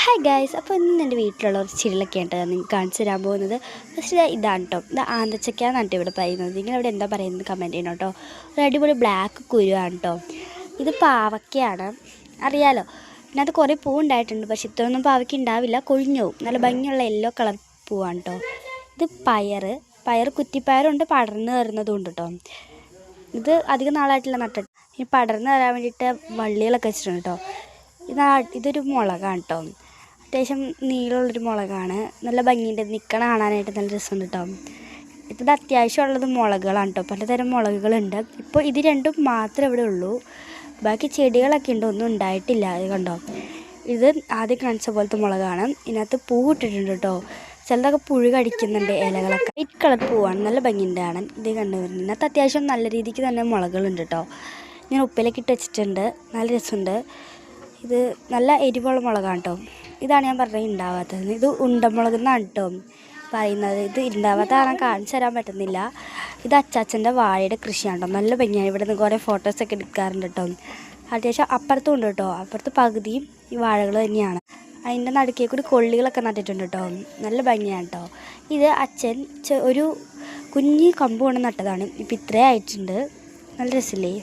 Hi guys, അപ്പോൾ ഇന്ന് എൻ്റെ വീട്ടിലുള്ള ഒരു ചെടികളൊക്കെയാണ് കേട്ടോ നിങ്ങൾക്ക് കാണിച്ചു തരാൻ പോകുന്നത്. ഫസ്റ്റ് ഇതാണ് കേട്ടോ, ഇത് ആന്തച്ചക്കയാണ് കേട്ടോ ഇവിടെ പറയുന്നത്. നിങ്ങളിവിടെ എന്താ പറയുന്നത് കമൻറ്റ് ചെയ്യണം കേട്ടോ. ഒരു അടിപൊളി ബ്ലാക്ക് കുരുവാണ് കേട്ടോ. ഇത് പാവയ്ക്കയാണ്, അറിയാലോ. ഇതിനകത്ത് കുറേ പൂ ഉണ്ടായിട്ടുണ്ട്, പക്ഷേ ഇത്രയൊന്നും പാവയ്ക്ക ഉണ്ടാവില്ല, കൊഴിഞ്ഞു പോകും. നല്ല ഭംഗിയുള്ള യെല്ലോ കളർ പൂവാണ് കേട്ടോ. ഇത് പയർ കുറ്റിപ്പയറുണ്ട്, പടർന്ന് കയറുന്നതും ഉണ്ട് കേട്ടോ. ഇത് അധികം നാളായിട്ടില്ല നട്ടിട്ട്, ഇനി പടർന്ന് കയറാൻ വേണ്ടിയിട്ട് വള്ളികളൊക്കെ വെച്ചിട്ടുണ്ട് കേട്ടോ. ഇതൊരു മുളകാണ് കേട്ടോ, അത്യാവശ്യം നീളമുള്ളൊരു മുളകാണ്. നല്ല ഭംഗിയുണ്ട്, നിൽക്കണ കാണാനായിട്ട് നല്ല രസമുണ്ട് കേട്ടോ. ഇത് അത്യാവശ്യമുള്ളത് മുളകുകളാണ് കേട്ടോ, പലതരം മുളകുകളുണ്ട്. ഇപ്പോൾ ഇത് രണ്ടും മാത്രമേ ഇവിടെ ഉള്ളൂ, ബാക്കി ചെടികളൊക്കെ ഉണ്ട്, ഒന്നും ഉണ്ടായിട്ടില്ല. അത് കണ്ടോ, ഇത് ആദ്യം കാണിച്ച പോലത്തെ മുളകാണ്. ഇതിനകത്ത് പൂ ഇട്ടിട്ടുണ്ട് കേട്ടോ, ചിലതൊക്കെ പുഴു കടിക്കുന്നുണ്ട് ഇലകളൊക്കെ. വൈറ്റ് കളർ പൂവാണ്, നല്ല ഭംഗിയുണ്ട് കാണാൻ. ഇത് കണ്ടുവരുന്നത് ഇതിനകത്ത് അത്യാവശ്യം നല്ല രീതിക്ക് തന്നെ മുളകുകളുണ്ട് കേട്ടോ. ഞാൻ ഉപ്പിലേക്ക് ഇട്ട് വെച്ചിട്ടുണ്ട്, നല്ല രസമുണ്ട്. ഇത് നല്ല എരിവുള്ള മുളകാണ് കേട്ടോ. ഇതാണ് ഞാൻ പറഞ്ഞത് ഉണ്ടാവാത്തത്. ഇത് ഉണ്ടമുളക് എന്നാണ് കേട്ടോ പറയുന്നത്. ഇത് ഉണ്ടാവാത്ത കാരണം കാണിച്ചു തരാൻ പറ്റുന്നില്ല. ഇത് അച്ചാച്ചൻ്റെ വാഴയുടെ കൃഷിയാണ് കേട്ടോ, നല്ല ഭംഗിയാണ്. ഇവിടെ നിന്ന് കുറേ ഫോട്ടോസൊക്കെ എടുക്കാറുണ്ട് കേട്ടോ. അത്യാവശ്യം അപ്പുറത്തും ഉണ്ട് കേട്ടോ, അപ്പുറത്ത് പകുതിയും ഈ വാഴകൾ തന്നെയാണ്. അതിൻ്റെ നടുക്കേ കൂടി കൊള്ളികളൊക്കെ നട്ടിട്ടുണ്ട് കേട്ടോ, നല്ല ഭംഗിയാണ് കേട്ടോ. ഇത് അച്ഛൻ ഒരു കുഞ്ഞി കമ്പ് കൊണ്ട് നട്ടതാണ്, ഇപ്പം ഇത്രയും ആയിട്ടുണ്ട്. നല്ല രസമില്ലേ.